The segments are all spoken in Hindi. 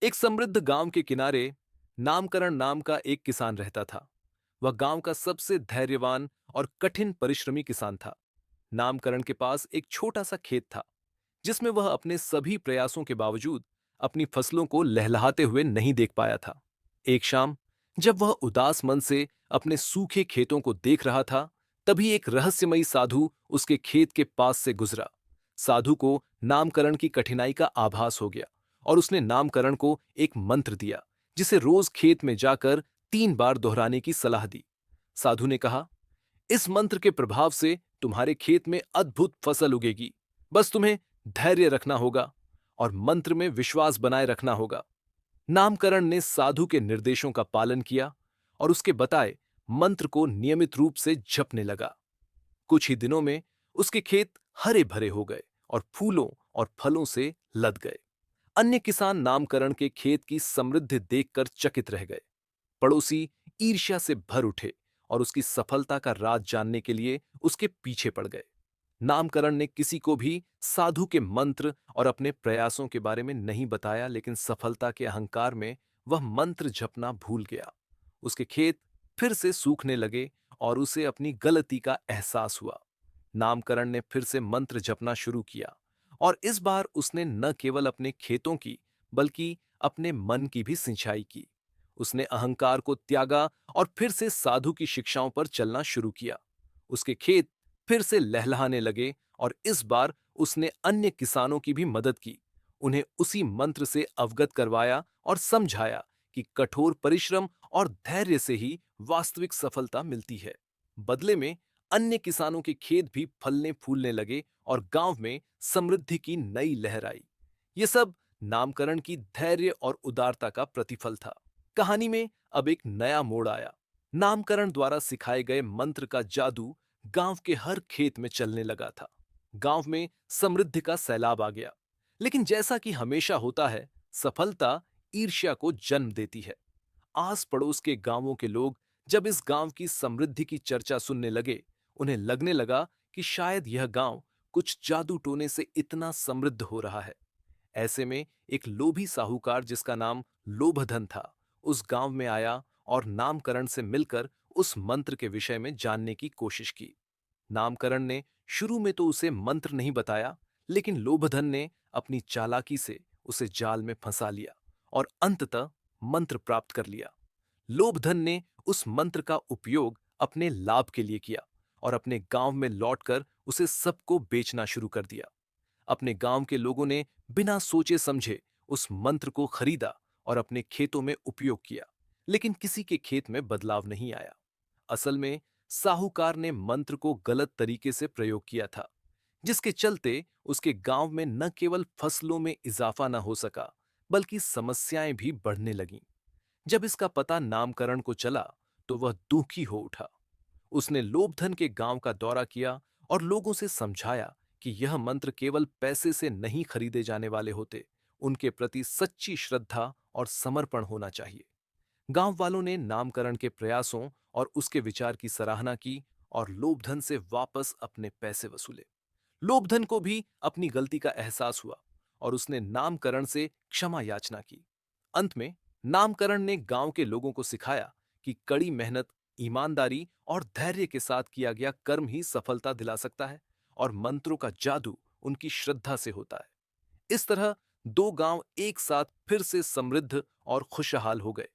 एक समृद्ध गांव के किनारे नामकरण नाम का एक किसान रहता था। वह गांव का सबसे धैर्यवान और कठिन परिश्रमी किसान था। नामकरण के पास एक छोटा सा खेत था, जिसमें वह अपने सभी प्रयासों के बावजूद अपनी फसलों को लहलहाते हुए नहीं देख पाया था। एक शाम, जब वह उदास मन से अपने सूखे खेतों को देख रहा था, तभी एक रहस्यमयी साधु उसके खेत के पास से गुजरा। साधु को नामकरण की कठिनाई का आभास हो गया और उसने नामकरण को एक मंत्र दिया, जिसे रोज खेत में जाकर 3 बार दोहराने की सलाह दी। साधु ने कहा, इस मंत्र के प्रभाव से तुम्हारे खेत में अद्भुत फसल उगेगी। बस तुम्हें धैर्य रखना होगा और मंत्र में विश्वास बनाए रखना होगा। नामकरण ने साधु के निर्देशों का पालन किया और उसके बताए मंत्र को नियमित रूप से जपने लगा। कुछ ही दिनों में उसके खेत हरे भरे हो गए और फूलों और फलों से लद गए। अन्य किसान नामकरण के खेत की समृद्धि देखकर चकित रह गए। पड़ोसी ईर्ष्या से भर उठे और उसकी सफलता का राज जानने के लिए उसके पीछे पड़ गए। नामकरण ने किसी को भी साधु के मंत्र और अपने प्रयासों के बारे में नहीं बताया, लेकिन सफलता के अहंकार में वह मंत्र जपना भूल गया। उसके खेत फिर से सूखने लगे और उसे अपनी गलती का एहसास हुआ। नामकरण ने फिर से मंत्र जपना शुरू किया और इस बार उसने न केवल अपने खेतों की, बल्कि अपने मन की भी सिंचाई की। उसने अहंकार को त्यागा और फिर से साधु की शिक्षाओं पर चलना शुरू किया। उसके खेत फिर से लहलहाने लगे और इस बार उसने अन्य किसानों की भी मदद की। उन्हें उसी मंत्र से अवगत करवाया और समझाया कि कठोर परिश्रम और धैर्य से ही वास्तविक सफलता मिलती है। बदले में अन्य किसानों के खेत भी फलने फूलने लगे और गांव में समृद्धि की नई लहर आई। ये सब नामकरण की धैर्य और उदारता का प्रतिफल था। कहानी में अब एक नया मोड़ आया। नामकरण द्वारा सिखाए गए मंत्र का जादू गांव के हर खेत में चलने लगा था। गांव में समृद्धि का सैलाब आ गया। लेकिन जैसा कि हमेशा होता है, सफलता ईर्ष्या को जन्म देती है। आस पड़ोस के गांवों के लोग जब इस गांव की समृद्धि की चर्चा सुनने लगे, उन्हें लगने लगा कि शायद यह गांव कुछ जादू टोने से इतना समृद्ध हो रहा है। ऐसे में एक लोभी साहूकार, जिसका नाम लोभधन था, उस गांव में आया और नामकरण से मिलकर उस मंत्र के विषय में जानने की कोशिश की। नामकरण ने शुरू में तो उसे मंत्र नहीं बताया, लेकिन लोभधन ने अपनी चालाकी से उसे जाल में फंसा लिया और अंततः मंत्र प्राप्त कर लिया। लोभधन ने उस मंत्र का उपयोग अपने लाभ के लिए किया और अपने गांव में लौटकर उसे सबको बेचना शुरू कर दिया। अपने गांव के लोगों ने बिना सोचे समझे उस मंत्र को खरीदा और अपने खेतों में उपयोग किया, लेकिन किसी के खेत में बदलाव नहीं आया। असल में साहूकार ने मंत्र को गलत तरीके से प्रयोग किया था, जिसके चलते उसके गांव में न केवल फसलों में इजाफा न हो सका, बल्कि समस्याएं भी बढ़ने लगीं। जब इसका पता नामकरण को चला, तो वह दुखी हो उठा। उसने लोभधन के गांव का दौरा किया और लोगों से समझाया कि यह मंत्र केवल पैसे से नहीं खरीदे जाने वाले होते, उनके प्रति सच्ची श्रद्धा और समर्पण होना चाहिए। गांव वालों ने नामकरण के प्रयासों और उसके विचार की सराहना की और लोभधन से वापस अपने पैसे वसूले। लोभधन को भी अपनी गलती का एहसास हुआ और उसने नामकरण से क्षमा याचना की। अंत में नामकरण ने गांव के लोगों को सिखाया कि कड़ी मेहनत, ईमानदारी और धैर्य के साथ किया गया कर्म ही सफलता दिला सकता है और मंत्रों का जादू उनकी श्रद्धा से होता है। इस तरह दो गांव एक साथ फिर से समृद्ध और खुशहाल हो गए।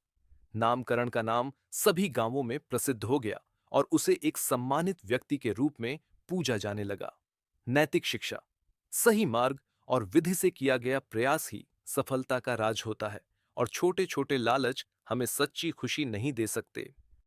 नामकरण का नाम सभी गांवों में प्रसिद्ध हो गया और उसे एक सम्मानित व्यक्ति के रूप में पूजा जाने लगा। नैतिक शिक्षा, सही मार्ग और विधि से किया गया प्रयास ही सफलता का राज होता है और छोटे छोटे लालच हमें सच्ची खुशी नहीं दे सकते।